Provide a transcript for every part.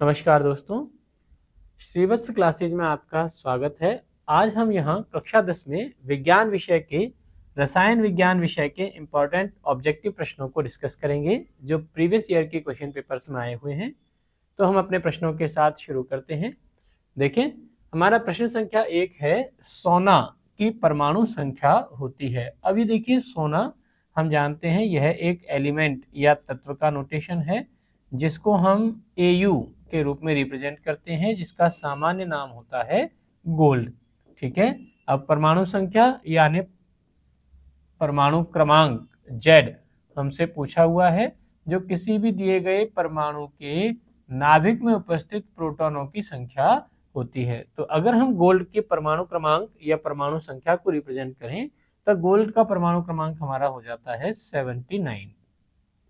नमस्कार दोस्तों, श्रीवत्स क्लासेज में आपका स्वागत है। आज हम यहाँ कक्षा 10 में विज्ञान विषय के रसायन विज्ञान विषय के इम्पोर्टेंट ऑब्जेक्टिव प्रश्नों को डिस्कस करेंगे जो प्रीवियस ईयर के क्वेश्चन पेपर्स में आए हुए हैं। तो हम अपने प्रश्नों के साथ शुरू करते हैं। देखें, हमारा प्रश्न संख्या 1 है, सोना की परमाणु संख्या होती है। अभी देखिए, सोना हम जानते हैं यह एक एलिमेंट या तत्व का नोटेशन है जिसको हम Au के रूप में रिप्रेजेंट करते हैं, जिसका सामान्य नाम होता है गोल्ड। ठीक है। अब परमाणु संख्या यानी परमाणु क्रमांक Z हमसे पूछा हुआ है, जो किसी भी दिए गए परमाणु के नाभिक में उपस्थित प्रोटॉनों की संख्या होती है। तो अगर हम गोल्ड के परमाणु क्रमांक या परमाणु संख्या को रिप्रेजेंट करें तो गोल्ड का परमाणु क्रमांक हमारा हो जाता है 79,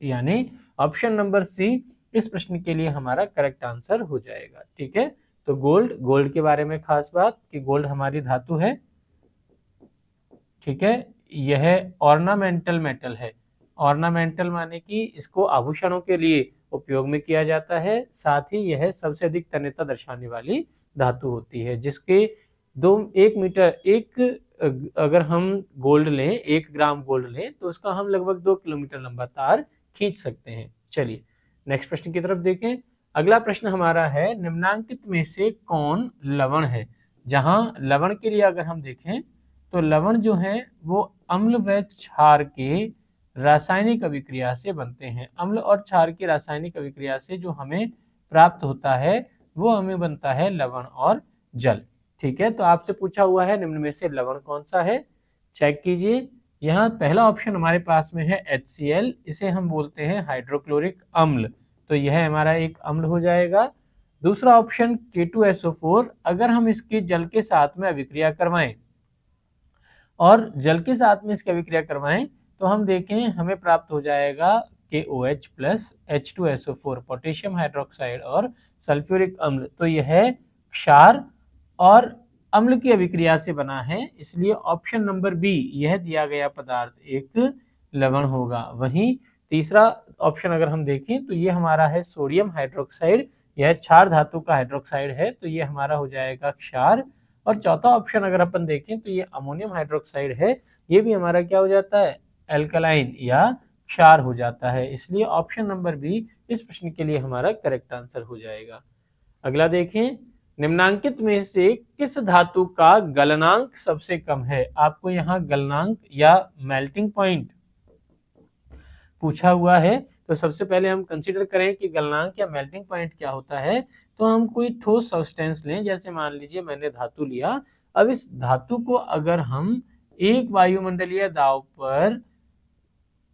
यानी ऑप्शन नंबर सी इस प्रश्न के लिए हमारा करेक्ट आंसर हो जाएगा। ठीक है। तो गोल्ड के बारे में खास बात कि गोल्ड हमारी धातु है। ठीक है। यह ऑर्नामेंटल मेटल है। ऑर्नामेंटल माने कि इसको आभूषणों के लिए उपयोग में किया जाता है। साथ ही यह सबसे अधिक तन्यता दर्शाने वाली धातु होती है, जिसके 1 मीटर अगर हम गोल्ड लें, 1 ग्राम गोल्ड लें तो उसका हम लगभग 2 किलोमीटर लंबा तार खींच सकते हैं। चलिए नेक्स्ट प्रश्न की तरफ देखें। अगला प्रश्न हमारा है, निम्नांकित में से कौन लवण है। जहां लवण के लिए अगर हम देखें तो लवण जो है वो अम्ल व क्षार के रासायनिक अभिक्रिया से बनते हैं। अम्ल और क्षार की रासायनिक अभिक्रिया से जो हमें प्राप्त होता है वो हमें बनता है लवण और जल। ठीक है। तो आपसे पूछा हुआ है निम्न में से लवण कौन सा है। चेक कीजिए। यहाँ पहला ऑप्शन हमारे पास में है HCl, इसे हम बोलते हैं हाइड्रोक्लोरिक अम्ल, तो यह हमारा एक अम्ल हो जाएगा। दूसरा ऑप्शन K2SO4, अगर हम इसकी जल के साथ में अभिक्रिया करवाएं और जल के साथ में इसकी अभिक्रिया करवाएं तो हम देखें हमें प्राप्त हो जाएगा KOH plus H2SO4, potassium hydroxide और सल्फ्यूरिक अम्ल। तो यह क्षार और अम्ल की अभिक्रिया से बना है, इसलिए ऑप्शन नंबर बी यह दिया गया पदार्थ एक लवण होगा। वहीं तीसरा ऑप्शन अगर हम देखें तो ये हमारा है सोडियम हाइड्रोक्साइड, यह क्षार धातु का हाइड्रोक्साइड है, तो ये हमारा हो जाएगा क्षार। और चौथा ऑप्शन अगर अपन देखें तो ये अमोनियम हाइड्रोक्साइड है, ये भी हमारा क्या हो जाता है, एल्कलाइन या क्षार हो जाता है। इसलिए ऑप्शन नंबर बी इस प्रश्न के लिए हमारा करेक्ट आंसर हो जाएगा। अगला देखें, निम्नांकित में से किस धातु का गलनांक सबसे कम है। आपको यहाँ गलनांक या मेल्टिंग पॉइंट पूछा हुआ है, तो सबसे पहले हम कंसीडर करें कि गलनांक या मेल्टिंग पॉइंट क्या होता है। तो हम कोई ठोस सब्सटेंस लें, जैसे मान लीजिए मैंने धातु लिया। अब इस धातु को अगर हम एक वायुमंडलीय दाब पर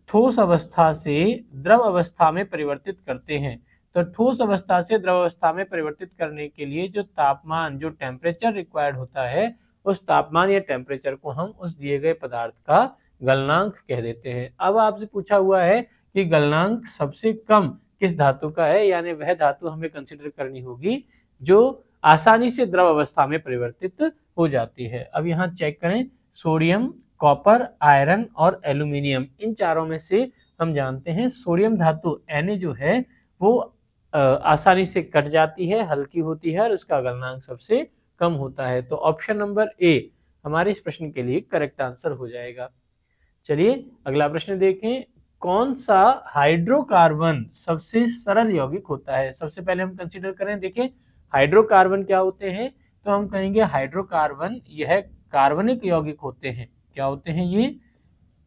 ठोस अवस्था से द्रव अवस्था में परिवर्तित करते हैं, तो ठोस अवस्था से द्रव अवस्था में परिवर्तित करने के लिए जो तापमान, जो टेम्परेचर रिक्वायर्ड होता है, उस तापमान या टेम्परेचर को हम उस दिए गए पदार्थ का गलनांक कह देते हैं। अब आपसे पूछा हुआ है कि गलनांक सबसे कम किस धातु का है, यानी वह धातु हमें कंसिडर करनी होगी जो आसानी से द्रव अवस्था में परिवर्तित हो जाती है। अब यहाँ चेक करें, सोडियम, कॉपर, आयरन और एल्यूमिनियम, इन चारों में से हम जानते हैं सोडियम धातु Na जो है वो आसानी से कट जाती है, हल्की होती है और उसका गलनांक सबसे कम होता है। तो ऑप्शन नंबर ए हमारे इस प्रश्न के लिए करेक्ट आंसर हो जाएगा। चलिए अगला प्रश्न देखें, कौन सा हाइड्रोकार्बन सबसे सरल यौगिक होता है। सबसे पहले हम कंसीडर करें, देखें हाइड्रोकार्बन क्या होते हैं, तो हम कहेंगे हाइड्रोकार्बन यह कार्बनिक यौगिक होते हैं। क्या होते हैं ये,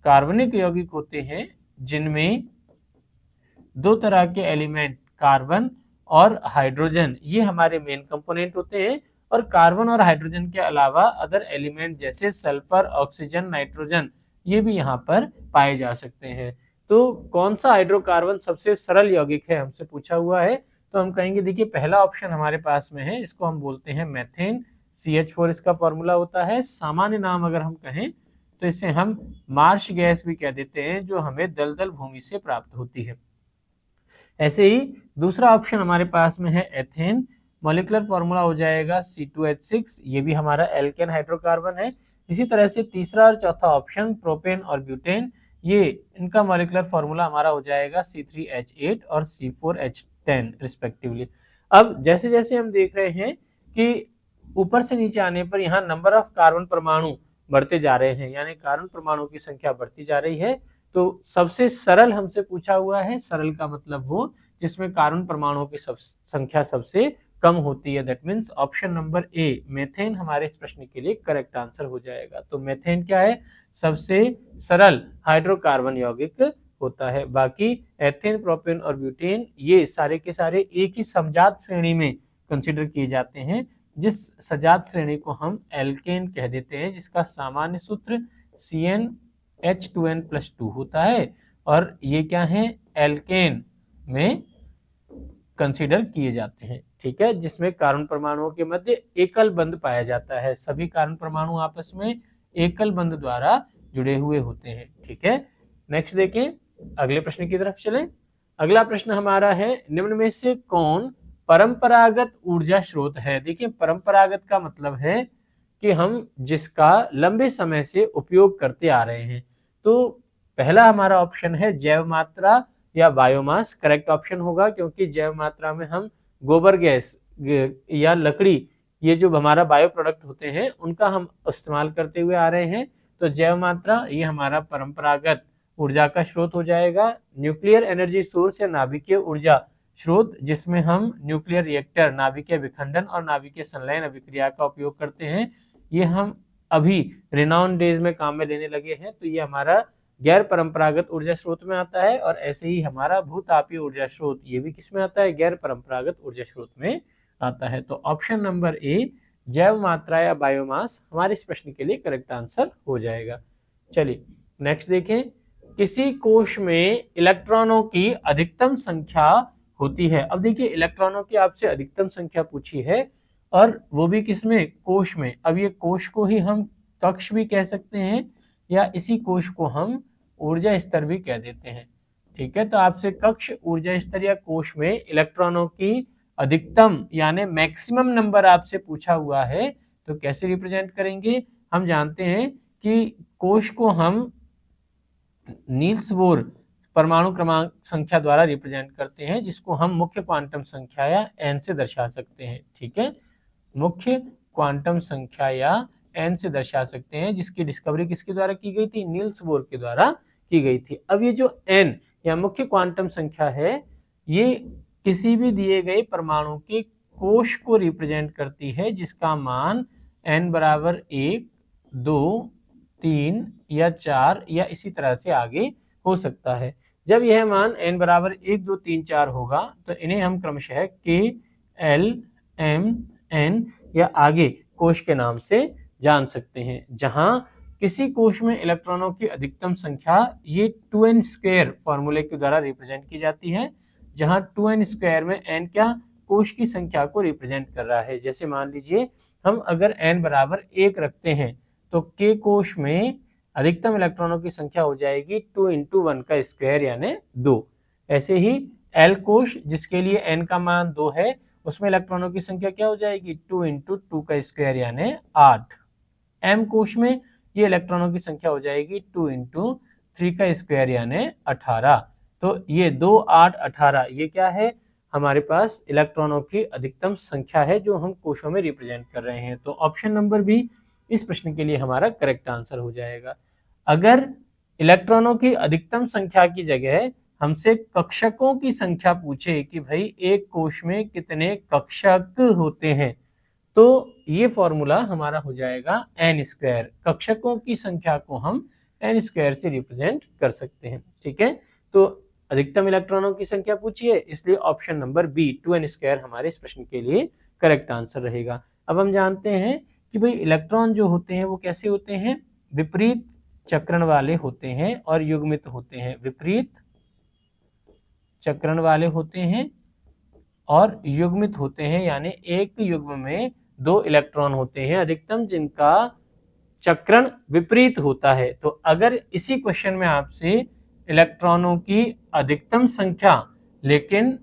कार्बनिक यौगिक होते हैं जिनमें 2 तरह के एलिमेंट कार्बन और हाइड्रोजन ये हमारे मेन कंपोनेंट होते हैं, और कार्बन और हाइड्रोजन के अलावा अदर एलिमेंट जैसे सल्फर, ऑक्सीजन, नाइट्रोजन ये भी यहाँ पर पाए जा सकते हैं। तो कौन सा हाइड्रोकार्बन सबसे सरल यौगिक है हमसे पूछा हुआ है, तो हम कहेंगे देखिए पहला ऑप्शन हमारे पास में है, इसको हम बोलते हैं मेथेन, CH4 इसका फॉर्मूला होता है। सामान्य नाम अगर हम कहें तो इसे हम मार्श गैस भी कह देते हैं, जो हमें दलदल भूमि से प्राप्त होती है। ऐसे ही दूसरा ऑप्शन हमारे पास में है एथेन, मॉलिक्यूलर फॉर्मूला हो जाएगा C2H6, ये भी हमारा एल्केन हाइड्रोकार्बन है। इसी तरह से तीसरा और चौथा ऑप्शन प्रोपेन और ब्यूटेन, ये इनका मॉलिक्यूलर फॉर्मूला हमारा हो जाएगा C3H8 और C4H10 रिस्पेक्टिवली। अब जैसे जैसे हम देख रहे हैं कि ऊपर से नीचे आने पर यहाँ नंबर ऑफ कार्बन परमाणु बढ़ते जा रहे हैं, यानी कार्बन परमाणु की संख्या बढ़ती जा रही है। तो सबसे सरल हमसे पूछा हुआ है, सरल का मतलब वो जिसमें कार्बन परमाणुओं की संख्या सबसे कम होती है। That means option number A methane हमारे इस प्रश्न के लिए करेक्ट आंसर हो जाएगा। तो मेथेन क्या है? सबसे सरल हाइड्रोकार्बन यौगिक होता है। बाकी एथेन, प्रोपेन और ब्यूटेन ये सारे के सारे एक ही समजात श्रेणी में कंसिडर किए जाते हैं, जिस सजात श्रेणी को हम एल्केन कह देते हैं, जिसका सामान्य सूत्र CnH2n+2 होता है। और ये क्या है? एल्केन में कंसिडर किए जाते हैं, ठीक है, जिसमें कार्बन परमाणुओं के मध्य एकल बंध पाया जाता है। सभी कार्बन परमाणु आपस में एकल बंध द्वारा जुड़े हुए होते हैं, ठीक है। नेक्स्ट देखें, अगले प्रश्न की तरफ चलें। अगला प्रश्न हमारा है, निम्न में से कौन परंपरागत ऊर्जा स्रोत है? देखिए, परंपरागत का मतलब है कि हम जिसका लंबे समय से उपयोग करते आ रहे हैं। तो पहला हमारा ऑप्शन है जैव मात्रा या बायोमास। करेक्ट ऑप्शन होगा, क्योंकि जैव मात्रा में हम गोबर गैस या लकड़ी, ये जो हमारा बायो प्रोडक्ट होते हैं, उनका हम इस्तेमाल करते हुए आ रहे हैं। तो जैव मात्रा ये हमारा परंपरागत ऊर्जा का स्रोत हो जाएगा। न्यूक्लियर एनर्जी सोर्स या नाभिकीय ऊर्जा स्रोत, जिसमें हम न्यूक्लियर रिएक्टर, नाभिकीय विखंडन और नाभिकीय संलयन अभिक्रिया का उपयोग करते हैं, ये हम अभी रेनॉन डेज में काम में लेने लगे हैं। तो ये हमारा गैर परंपरागत ऊर्जा स्रोत में आता है। और ऐसे ही हमारा भूतापीय ऊर्जा स्रोत, ये भी किस में आता है? गैर परंपरागत ऊर्जा स्रोत में आता है। तो ऑप्शन नंबर ए जैव मात्रा या बायोमास हमारे इस प्रश्न के लिए करेक्ट आंसर हो जाएगा। चलिए नेक्स्ट देखें, किसी कोश में इलेक्ट्रॉनों की अधिकतम संख्या होती है। अब देखिए, इलेक्ट्रॉनों की आपसे अधिकतम संख्या पूछी है, और वो भी किसमें? कोश में। अब ये कोश को ही हम कक्ष भी कह सकते हैं, या इसी कोश को हम ऊर्जा स्तर भी कह देते हैं, ठीक है। तो आपसे कक्ष, ऊर्जा स्तर या कोश में इलेक्ट्रॉनों की अधिकतम यानी मैक्सिमम नंबर आपसे पूछा हुआ है, तो कैसे रिप्रेजेंट करेंगे? हम जानते हैं कि कोश को हम नील्स बोर परमाणु क्रमांक संख्या द्वारा रिप्रेजेंट करते हैं, जिसको हम मुख्य क्वांटम संख्या या n से दर्शा सकते हैं, ठीक है। मुख्य क्वांटम संख्या या n से दर्शा सकते हैं, जिसकी डिस्कवरी किसके द्वारा की गई थी? नील्स बोर के द्वारा की गई थी। अब ये जो n या मुख्य क्वांटम संख्या है, ये किसी भी दिए गए परमाणु के कोश को रिप्रेजेंट करती है, जिसका मान n बराबर 1, 2, 3 या 4 या इसी तरह से आगे हो सकता है। जब यह मान n बराबर 1, 2, 3, 4 होगा, तो इन्हें हम क्रमशः K, L, M, N या आगे कोश के नाम से जान सकते हैं। जहां किसी कोश में इलेक्ट्रॉनों की अधिकतम संख्या ये 2n² फॉर्मूले के द्वारा रिप्रेजेंट की जाती है, जहां 2n² में n क्या? कोश की संख्या को रिप्रेजेंट कर रहा है। जैसे मान लीजिए हम अगर n बराबर 1 रखते हैं, तो K कोश में अधिकतम इलेक्ट्रॉनों की संख्या हो जाएगी 2 × 1 का स्क्वायर यानी 2। ऐसे ही L कोश, जिसके लिए n का मान 2 है, उसमें इलेक्ट्रॉनों की संख्या क्या हो जाएगी? 2 × 2 का स्क्वायर यानी 8। M कोश में ये इलेक्ट्रॉनों की संख्या हो जाएगी 2 × 3 का स्क्वायर यानी 18। तो ये 2, 8, 18 ये क्या है? हमारे पास इलेक्ट्रॉनों की अधिकतम संख्या है, जो हम कोशों में रिप्रेजेंट कर रहे हैं। तो ऑप्शन नंबर बी इस प्रश्न के लिए हमारा करेक्ट आंसर हो जाएगा। अगर इलेक्ट्रॉनों की अधिकतम संख्या की जगह हमसे कक्षकों की संख्या पूछे कि भाई एक कोश में कितने कक्षक होते हैं, तो ये फॉर्मूला हमारा हो जाएगा n²। कक्षकों की संख्या को हम n² से रिप्रेजेंट कर सकते हैं, ठीक है। तो अधिकतम इलेक्ट्रॉनों की संख्या पूछी है, इसलिए ऑप्शन नंबर बी 2n² हमारे इस प्रश्न के लिए करेक्ट आंसर रहेगा। अब हम जानते हैं कि भाई इलेक्ट्रॉन जो होते हैं वो कैसे होते हैं? विपरीत चक्रण वाले होते हैं और युग्मित होते हैं। विपरीत चक्रण वाले होते हैं और युग्मित होते हैं, यानी एक युग्म में 2 इलेक्ट्रॉन होते हैं अधिकतम, जिनका चक्रण विपरीत होता है। तो अगर इसी क्वेश्चन में आपसे इलेक्ट्रॉनों की अधिकतम संख्या, लेकिन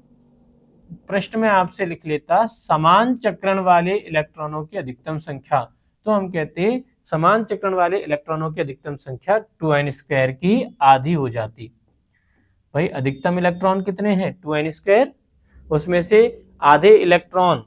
प्रश्न में आपसे लिख लेता समान चक्रण वाले इलेक्ट्रॉनों की अधिकतम संख्या, तो हम कहते समान चक्रण वाले इलेक्ट्रॉनों की अधिकतम संख्या 2n² की आधी हो जाती। भाई अधिकतम इलेक्ट्रॉन कितने हैं? 2n²। उसमें से आधे इलेक्ट्रॉन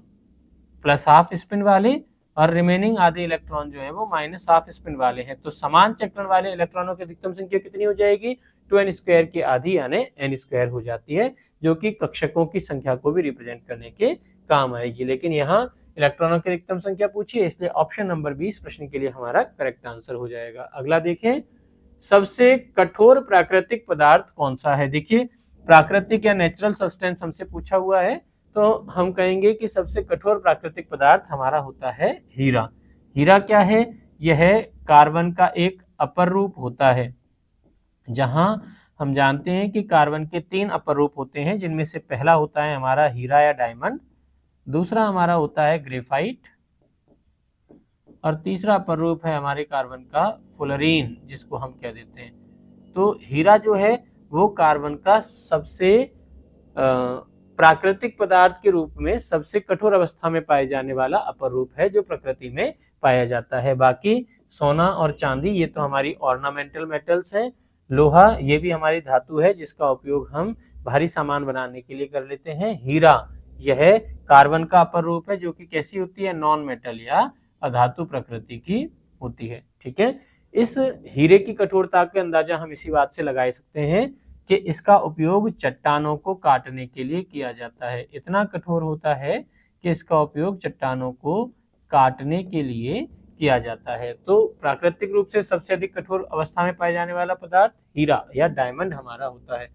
प्लस हाफ स्पिन वाले और रिमेनिंग आधे इलेक्ट्रॉन जो है वो माइनस हाफ स्पिन वाले हैं। तो समान चक्रण वाले इलेक्ट्रॉनों की अधिकतम संख्या कितनी हो जाएगी? 2n² की आधी यानी n² हो जाती है, जो कि कक्षकों की संख्या को भी रिप्रेजेंट करने के काम आएगी। लेकिन यहाँ इलेक्ट्रॉनों की अधिकतम संख्या पूछी है, इसलिए ऑप्शन नंबर 20 प्रश्न के लिए हमारा करेक्ट आंसर हो जाएगा। अगला देखें, सबसे कठोर प्राकृतिक पदार्थ कौन सा है? देखिए, प्राकृतिक या नेचुरल सब्सटेंस हमसे पूछा हुआ है, तो हम कहेंगे कि सबसे कठोर प्राकृतिक पदार्थ हमारा होता है हीरा। हीरा क्या है? यह कार्बन का एक अपर रूप होता है, जहां हम जानते हैं कि कार्बन के 3 अपर रूप होते हैं, जिनमें से पहला होता है हमारा हीरा या डायमंड, दूसरा हमारा होता है ग्रेफाइट, और तीसरा अपर रूप है हमारे कार्बन का फुलरीन, जिसको हम कह देते हैं। तो हीरा जो है वो कार्बन का सबसे प्राकृतिक पदार्थ के रूप में सबसे कठोर अवस्था में पाए जाने वाला अपर रूप है, जो प्रकृति में पाया जाता है। बाकी सोना और चांदी ये तो हमारी ऑर्नामेंटल मेटल्स हैं। लोहा ये भी हमारी धातु है, जिसका उपयोग हम भारी सामान बनाने के लिए कर लेते हैं। हीरा यह कार्बन का अपर रूप है, जो कि कैसी होती है? नॉन मेटल या अधातु प्रकृति की होती है। ठीक है, इस हीरे की कठोरता का अंदाजा हम इसी बात से लगा सकते हैं कि इसका उपयोग चट्टानों को काटने के लिए किया जाता है। इतना कठोर होता है कि इसका उपयोग चट्टानों को काटने के लिए किया जाता है। तो प्राकृतिक रूप से सबसे अधिक कठोर अवस्था में पाए जाने वाला पदार्थ हीरा या डायमंड हमारा होता है।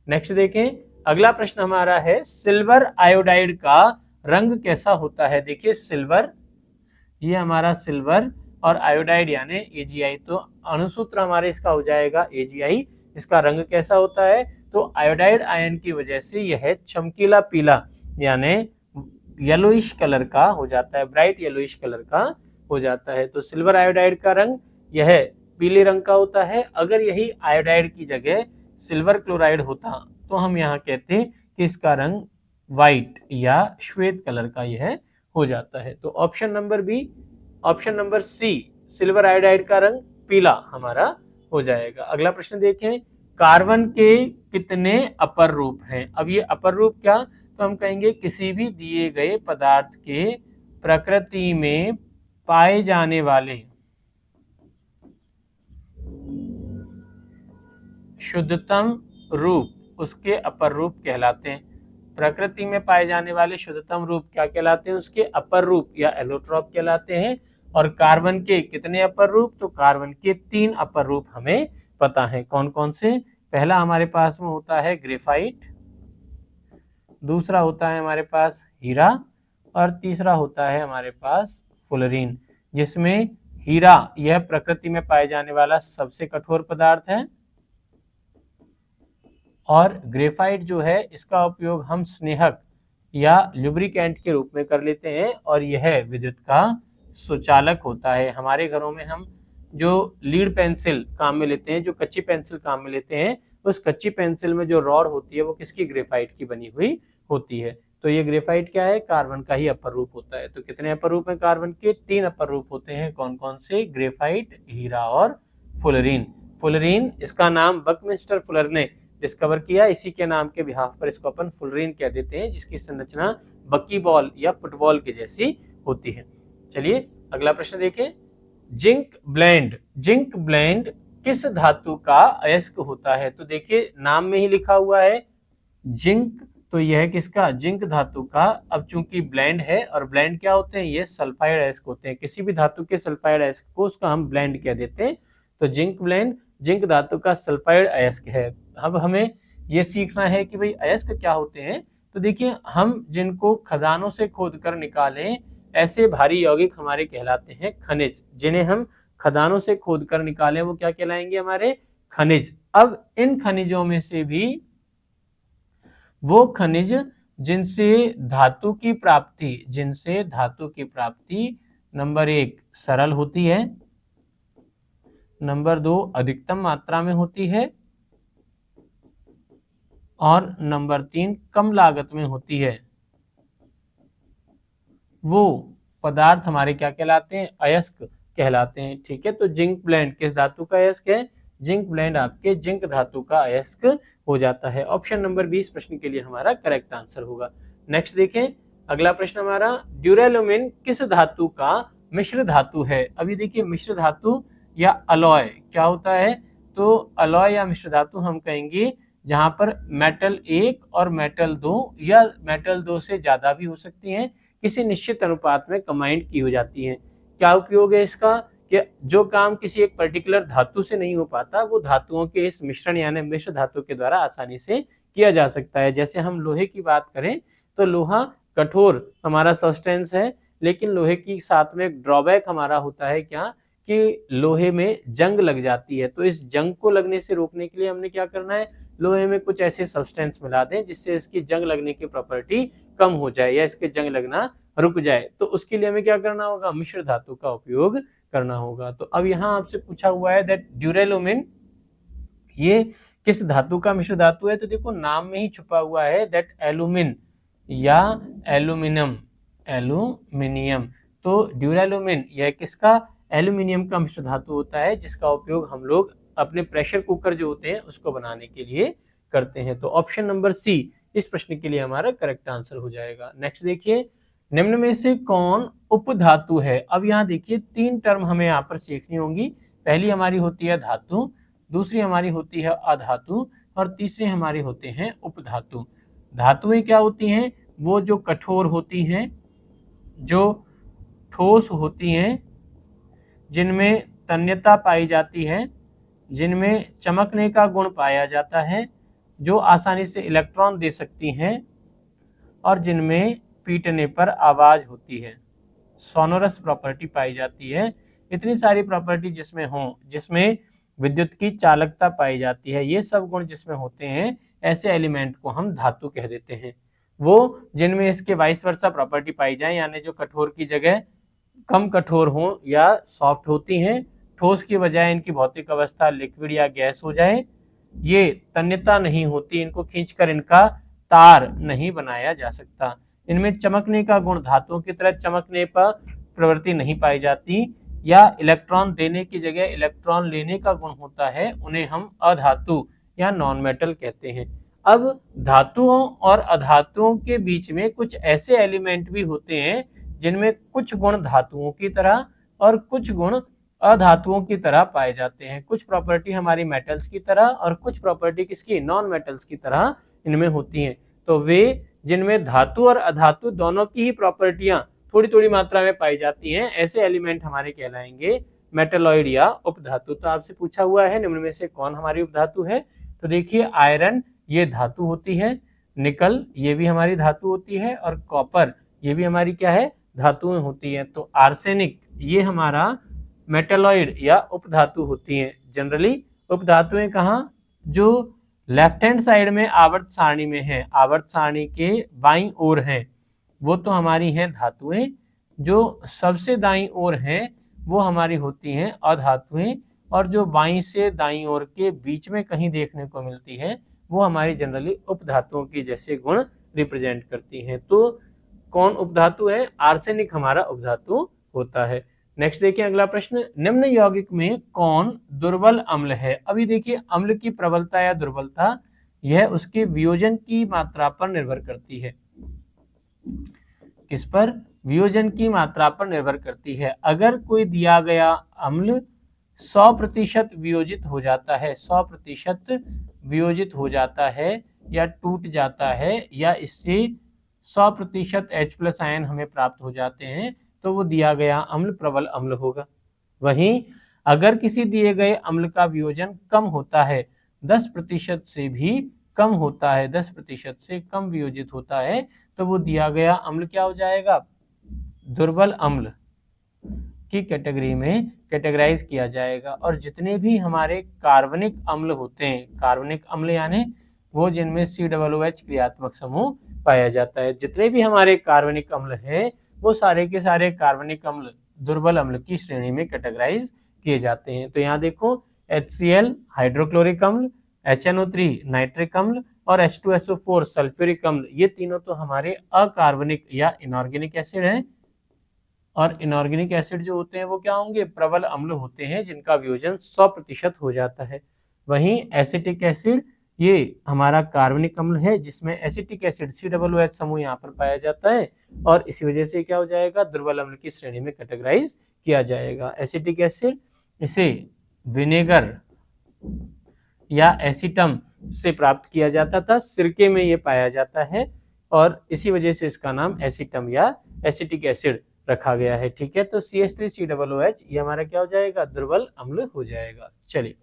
नेक्स्ट देखें, अगला प्रश्न हमारा है, सिल्वर आयोडाइड का रंग कैसा होता है? देखिए, सिल्वर ये हमारा सिल्वर और आयोडाइड यानी AgI, तो अणुसूत्र हमारे इसका हो जाएगा AgI। इसका रंग कैसा होता है? तो आयोडाइड आयन की वजह से यह चमकीला पीला यानी येलोइश कलर का हो जाता है, ब्राइट येलोइश कलर का हो जाता है। तो सिल्वर आयोडाइड का रंग यह पीले रंग का होता है। अगर यही आयोडाइड की जगह सिल्वर क्लोराइड होता तो हम यहाँ कहते हैं कि इसका रंग व्हाइट या श्वेत कलर का यह हो जाता है। तो option number B, option number C, silver iodide का रंग पीला हमारा हो जाएगा। अगला प्रश्न देखें, कार्बन के कितने अपर रूप हैं? अब ये अपर रूप क्या? तो हम कहेंगे किसी भी दिए गए पदार्थ के प्रकृति में पाए जाने वाले शुद्धतम रूप उसके अपर रूप कहलाते हैं। प्रकृति में पाए जाने वाले शुद्धतम रूप क्या कहलाते हैं? उसके अपर रूप या एलोट्रॉप कहलाते हैं। और कार्बन के कितने अपर रूप? तो कार्बन के 3 अपर रूप हमें पता है। कौन कौन से? पहला हमारे पास में होता है ग्रेफाइट, दूसरा होता है हमारे पास हीरा, और तीसरा होता है हमारे पास फुलरीन, जिसमें हीरा यह प्रकृति में पाए जाने वाला सबसे कठोर पदार्थ है, और ग्रेफाइट जो है इसका उपयोग हम स्नेहक या लुब्रिकेंट के रूप में कर लेते हैं, और यह विद्युत का सुचालक होता है। हमारे घरों में हम जो लीड पेंसिल काम में लेते हैं, जो कच्ची पेंसिल काम में लेते हैं, उस कच्ची पेंसिल में जो रॉड होती है वो किसकी? ग्रेफाइट की बनी हुई होती है। तो ये ग्रेफाइट क्या है? कार्बन का ही अपर रूप होता है। तो कितने अपर रूप हैं कार्बन के? 3 अपर रूप होते हैं। कौन कौन से? ग्रेफाइट, हीरा और फुलरीन। फुलरीन इसका नाम बकमिस्टर फुलर ने डिस्कवर किया, इसी के नाम के बिहाफ पर इसको अपन फुलरीन कह देते हैं, जिसकी संरचना बकी बॉल या फुटबॉल की जैसी होती है। चलिए अगला प्रश्न देखें, जिंक ब्लेंड। जिंक ब्लेंड किस धातु का अयस्क होता है? तो देखिए नाम में ही लिखा हुआ है जिंक, तो यह किसका? जिंक धातु का। अब चूंकि ब्लेंड है, और ब्लेंड क्या होते हैं? ये सल्फाइड अयस्क होते हैं। किसी भी धातु के सल्फाइड अयस्क को उसका हम ब्लेंड कह देते हैं। तो जिंक ब्लेंड जिंक धातु का सल्फाइड अयस्क है। अब हमें ये सीखना है कि भाई अयस्क क्या होते हैं। तो देखिए, हम जिनको खदानों से खोदकर निकालें, ऐसे भारी यौगिक हमारे कहलाते हैं खनिज। जिन्हें हम खदानों से खोदकर निकालें वो क्या कहलाएंगे? हमारे खनिज। अब इन खनिजों में से भी वो खनिज जिनसे धातु की प्राप्ति नंबर 1 सरल होती है, नंबर 2 अधिकतम मात्रा में होती है, और नंबर 3 कम लागत में होती है, वो पदार्थ हमारे क्या कहलाते हैं? अयस्क कहलाते हैं। ठीक है, तो जिंक ब्लेंड किस धातु का अयस्क है? जिंक ब्लेंड आपके जिंक धातु का अयस्क हो जाता है। ऑप्शन नंबर 20 प्रश्न के लिए हमारा करेक्ट आंसर होगा। नेक्स्ट देखें अगला प्रश्न हमारा, ड्यूरेलुमिन किस धातु का मिश्र धातु है? अभी देखिए मिश्र धातु या अलॉय क्या होता है? तो अलॉय या मिश्र धातु हम कहेंगे जहां पर मेटल 1 और मेटल 2 या मेटल 2 से ज्यादा भी हो सकती हैं, किसी निश्चित अनुपात में कंबाइंड की हो जाती हैं। क्या उपयोग है इसका? कि जो काम किसी एक पर्टिकुलर धातु से नहीं हो पाता वो धातुओं के इस मिश्रण यानी मिश्र धातु के द्वारा आसानी से किया जा सकता है। जैसे हम लोहे की बात करें तो लोहा कठोर हमारा सब्सटेंस है, लेकिन लोहे की साथ में एक ड्रॉबैक हमारा होता है क्या कि लोहे में जंग लग जाती है। तो इस जंग को लगने से रोकने के लिए हमने क्या करना है, लोहे में कुछ ऐसे सब्सटेंस मिला दें जिससे इसकी जंग लगने की प्रॉपर्टी कम हो जाए या इसके जंग लगना रुक जाए। तो उसके लिए हमें क्या करना होगा, मिश्र धातु का उपयोग करना होगा। तो अब यहाँ आपसे पूछा हुआ है दैट ड्यूरेलुमिन ये किस धातु का मिश्र धातु है? तो देखो नाम में ही छुपा हुआ है दैट एल्यूमिन या एल्यूमिनियम, एल्यूमिनियम। तो ड्यूरेलुमिन यह किसका? एल्यूमिनियम का मिश्र धातु होता है, जिसका उपयोग हम लोग अपने प्रेशर कुकर जो होते हैं उसको बनाने के लिए करते हैं। तो ऑप्शन नंबर सी इस प्रश्न के लिए हमारा करेक्ट आंसर हो जाएगा। नेक्स्ट देखिए, निम्न में से कौन उपधातु है? अब यहाँ देखिए 3 टर्म हमें यहाँ पर सीखनी होंगी। पहली हमारी होती है धातु, दूसरी हमारी होती है अधातु और तीसरी हमारी होते हैं उपधातु। धातुएं क्या होती हैं? वो जो कठोर होती हैं, जो ठोस होती हैं, जिनमें तन्यता पाई जाती है, जिनमें चमकने का गुण पाया जाता है, जो आसानी से इलेक्ट्रॉन दे सकती हैं और जिनमें पीटने पर आवाज होती है, सोनोरस प्रॉपर्टी पाई जाती है। इतनी सारी प्रॉपर्टी जिसमें हो, जिसमें विद्युत की चालकता पाई जाती है, ये सब गुण जिसमें होते हैं, ऐसे एलिमेंट को हम धातु कह देते हैं। वो जिनमें इसके वाइस वर्सा प्रॉपर्टी पाई जाए, यानी जो कठोर की जगह कम कठोर हो या सॉफ्ट होती हैं, ठोस की बजाय इनकी भौतिक अवस्था लिक्विड या गैस हो जाए, ये तन्यता नहीं होती, इनको खींचकर इनका तार नहीं बनाया जा सकता, इनमें चमकने का गुण धातुओं की तरह चमकने पर प्रवृत्ति नहीं पाई जाती, या इलेक्ट्रॉन देने की जगह इलेक्ट्रॉन लेने का गुण होता है, उन्हें हम अधातु या नॉन मेटल कहते हैं। अब धातुओं और अधातुओं के बीच में कुछ ऐसे एलिमेंट भी होते हैं जिनमें कुछ गुण धातुओं की तरह और कुछ गुण अधातुओं की तरह पाए जाते हैं। कुछ प्रॉपर्टी हमारी मेटल्स की तरह और कुछ प्रॉपर्टी किसकी, नॉन मेटल्स की तरह इनमें होती हैं। तो वे जिनमें धातु और अधातु दोनों की ही प्रॉपर्टियां थोड़ी थोड़ी मात्रा में पाई जाती हैं, ऐसे एलिमेंट हमारे कहलाएंगे मेटलॉइड या उपधातु। तो आपसे पूछा हुआ है निम्न में से कौन हमारी उपधातु है? तो देखिए आयरन ये धातु होती है, निकल ये भी हमारी धातु होती है और कॉपर ये भी हमारी क्या है, धातुएं होती हैं। तो आर्सेनिक ये हमारा मेटलॉइड या उपधातु होती हैं। जनरली उपधातुएं कहाँ, जो लेफ्ट हैंड साइड में आवर्त सारणी में है, आवर्त सारणी के बाईं ओर हैं, वो तो हमारी हैं धातुएं। जो सबसे दाईं ओर हैं वो हमारी होती हैं अधातुएं, और जो बाईं से दाईं ओर के बीच में कहीं देखने को मिलती है वो हमारी जनरली उपधातुओं की जैसे गुण रिप्रेजेंट करती हैं। तो कौन उपधातु है? आर्सेनिक हमारा उपधातु होता है। नेक्स्ट देखिए अगला प्रश्न, निम्न यौगिक में कौन दुर्बल अम्ल है? अभी देखिए अम्ल की प्रबलता या दुर्बलता यह उसके वियोजन की मात्रा पर निर्भर करती है। किस पर? वियोजन की मात्रा पर निर्भर करती है। अगर कोई दिया गया अम्ल 100% वियोजित हो जाता है, 100% वियोजित हो जाता है या टूट जाता है, या इससे 100% H+ आयन हमें प्राप्त हो जाते हैं, तो वो दिया गया अम्ल प्रबल अम्ल होगा। वहीं अगर किसी दिए गए अम्ल का वियोजन कम होता है, 10% से भी कम होता है, 10% से कम वियोजित होता है, तो वो दिया गया अम्ल क्या हो जाएगा, दुर्बल अम्ल की कैटेगरी में कैटेगराइज किया जाएगा। और जितने भी हमारे कार्बनिक अम्ल होते हैं, कार्बनिक अम्ल यानी वो जिनमें COOH क्रियात्मक समूह पाया जाता है, जितने भी हमारे कार्बनिक अम्ल हैं वो सारे के सारे कार्बनिक अम्ल दुर्बल अम्ल की श्रेणी में कैटेगराइज किए जाते हैं। तो यहाँ देखो HCl हाइड्रोक्लोरिक अम्ल, HNO3 नाइट्रिक अम्ल और H2SO4 सल्फ्यूरिक अम्ल, ये तीनों तो हमारे अकार्बनिक या इनऑर्गेनिक एसिड हैं। और इनऑर्गेनिक एसिड जो होते हैं वो क्या होंगे, प्रबल अम्ल होते हैं, जिनका वियोजन 100% हो जाता है। वहीं एसिटिक एसिड ये हमारा कार्बनिक अम्ल है जिसमें एसिटिक एसिड COOH समूह यहाँ पर पाया जाता है और इसी वजह से क्या हो जाएगा, दुर्बल अम्ल की श्रेणी में कैटेगराइज किया जाएगा। एसिटिक एसिड इसे विनेगर या एसिटम से प्राप्त किया जाता था, सिरके में ये पाया जाता है और इसी वजह से इसका नाम एसिटम या एसिटिक एसिड रखा गया है। ठीक है, तो CH3COOH ये हमारा क्या हो जाएगा, दुर्बल अम्ल हो जाएगा। चलिए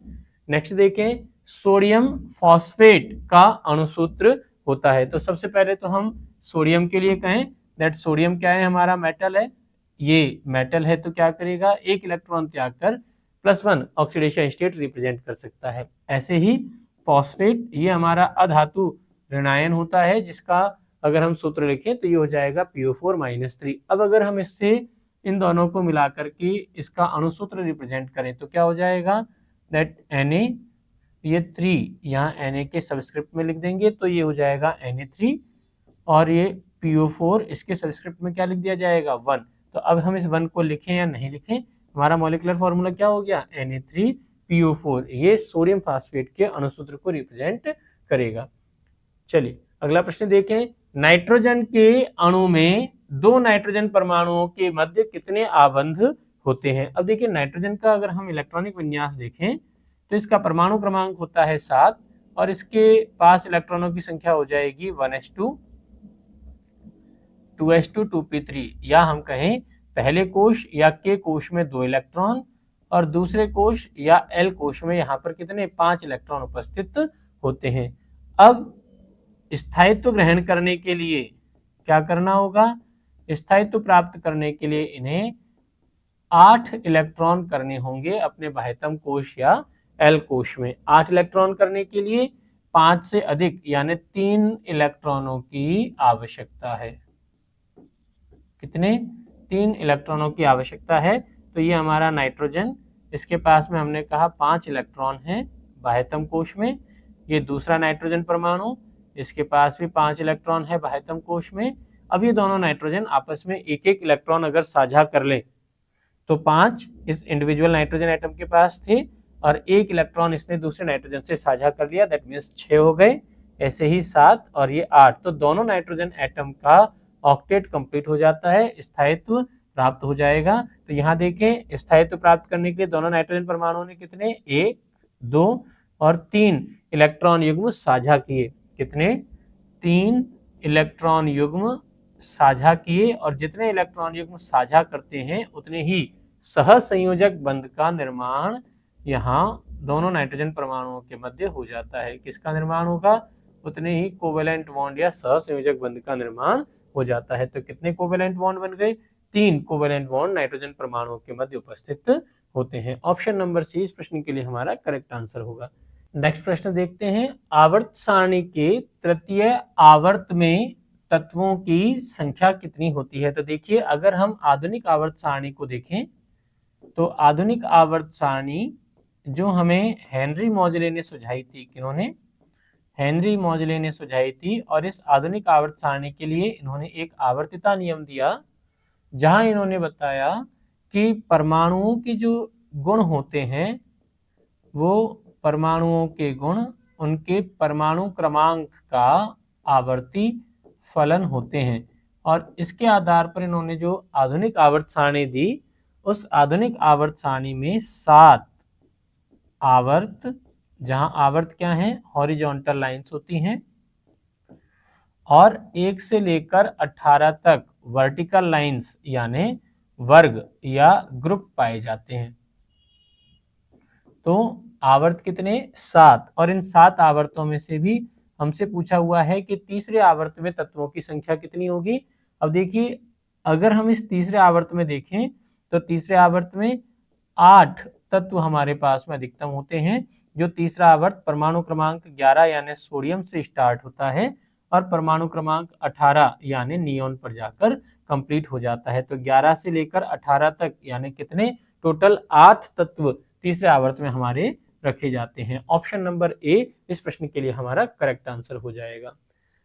नेक्स्ट देखें, सोडियम फॉस्फेट का अणुसूत्र होता है। तो सबसे पहले तो हम सोडियम के लिए कहें दैट सोडियम क्या है, हमारा मेटल है। ये मेटल है तो क्या करेगा, एक इलेक्ट्रॉन त्याग कर +1 ऑक्सीडेशन स्टेट रिप्रेजेंट कर सकता है। ऐसे ही फॉस्फेट ये हमारा अधातु ऋणायन होता है जिसका अगर हम सूत्र लिखें तो ये हो जाएगा PO4-3। अब अगर हम इससे इन दोनों को मिलाकर के इसका अणुसूत्र रिप्रेजेंट करें तो क्या हो जाएगा, दैट Na, ये 3 यहाँ Na के सबस्क्रिप्ट में लिख देंगे तो ये हो जाएगा Na3 और ये PO4 इसके सबस्क्रिप्ट में क्या लिख दिया जाएगा, 1। तो अब हम इस 1 को लिखें या नहीं लिखें, हमारा मॉलिक्यूलर फॉर्मूला क्या हो गया, Na3PO4। ये सोडियम फास्फेट के अणुसूत्र को रिप्रेजेंट करेगा। चलिए अगला प्रश्न देखें, नाइट्रोजन के अणु में 2 नाइट्रोजन परमाणुओं के मध्य कितने आबंध होते हैं। अब देखिए नाइट्रोजन का अगर हम इलेक्ट्रॉनिक विन्यास देखें तो इसका परमाणु क्रमांक होता है 7 और इसके पास इलेक्ट्रॉनों की संख्या हो जाएगी 1s2 2s2 2p3, या हम कहें पहले कोश या के कोश में 2 इलेक्ट्रॉन और दूसरे कोश या एल कोश में यहाँ पर कितने 5 इलेक्ट्रॉन उपस्थित होते हैं। अब स्थायित्व ग्रहण करने के लिए क्या करना होगा, स्थायित्व प्राप्त करने के लिए इन्हें 8 इलेक्ट्रॉन करने होंगे अपने बाह्यतम कोश या एल कोश में। 8 इलेक्ट्रॉन करने के लिए 5 से अधिक यानी 3 इलेक्ट्रॉनों की आवश्यकता है। कितने, 3 इलेक्ट्रॉनों की आवश्यकता है। तो ये हमारा नाइट्रोजन, इसके पास में हमने कहा 5 इलेक्ट्रॉन हैं बाह्यतम कोश में। ये दूसरा नाइट्रोजन परमाणु, इसके पास भी 5 इलेक्ट्रॉन है बाह्यतम कोश में। अब ये दोनों नाइट्रोजन आपस में एक एक इलेक्ट्रॉन अगर साझा कर लें तो 5 इस इंडिविजुअल नाइट्रोजन एटम के पास थे और 1 इलेक्ट्रॉन इसने दूसरे नाइट्रोजन से साझा कर लिया, दैट मीन्स 6 हो गए। ऐसे ही 7 और ये 8, तो दोनों नाइट्रोजन एटम का ऑक्टेट कंप्लीट हो जाता है, स्थायित्व प्राप्त हो जाएगा। तो यहाँ देखें स्थायित्व प्राप्त करने के लिए दोनों नाइट्रोजन परमाणुओं ने कितने 1, 2 और 3 इलेक्ट्रॉन युग्म साझा किए। कितने, 3 इलेक्ट्रॉन युग्म साझा किए और जितने इलेक्ट्रॉन युग्म साझा करते हैं उतने ही सहसंयोजक बंध का निर्माण यहाँ दोनों नाइट्रोजन परमाणुओं के मध्य हो जाता है। किसका निर्माण होगा, उतने ही कोवेलेंट बॉन्ड या सहसंयोजक बंध का निर्माण हो जाता है। तो कितने कोवेलेंट बॉन्ड बन गए, 3 कोवेलेंट बॉन्ड नाइट्रोजन परमाणुओं के मध्य उपस्थित होते हैं। ऑप्शन नंबर सी इस प्रश्न के लिए हमारा करेक्ट आंसर होगा। नेक्स्ट प्रश्न देखते हैं, आवर्त सारणी के तृतीय आवर्त में तत्वों की संख्या कितनी होती है। तो देखिए अगर हम आधुनिक आवर्त सारणी को देखें तो आधुनिक आवर्त सारणी जो हमें हेनरी मोजले ने सुझाई थी, किन्होंने, हेनरी मोजले ने सुझाई थी, और इस आधुनिक आवर्त सारणी के लिए इन्होंने एक आवर्तिता नियम दिया जहां इन्होंने बताया कि परमाणुओं के जो गुण होते हैं वो परमाणुओं के गुण उनके परमाणु क्रमांक का आवर्ती फलन होते हैं। और इसके आधार पर इन्होंने जो आधुनिक आवर्त सारणी दी, उस आधुनिक आवर्त सारणी में 7 आवर्त, जहां आवर्त क्या है, हॉरिजॉन्टल लाइंस होती हैं, और 1 से लेकर 18 तक वर्टिकल लाइंस यानी वर्ग या ग्रुप पाए जाते हैं। तो आवर्त कितने, 7, और इन 7 आवर्तों में से भी हमसे पूछा हुआ है कि तीसरे आवर्त में तत्वों की संख्या कितनी होगी। अब देखिए अगर हम इस तीसरे आवर्त में देखें तो तीसरे आवर्त में 8 तत्व हमारे पास में अधिकतम होते हैं। जो तीसरा आवर्त परमाणु क्रमांक 11 यानी सोडियम से स्टार्ट होता है और परमाणु क्रमांक 18 यानी नियोन पर जाकर कंप्लीट हो जाता है। तो 11 से लेकर 18 तक यानी कितने, टोटल 8 तत्व तीसरे आवर्त में हमारे रखे जाते हैं। ऑप्शन नंबर ए इस प्रश्न के लिए हमारा करेक्ट आंसर हो जाएगा।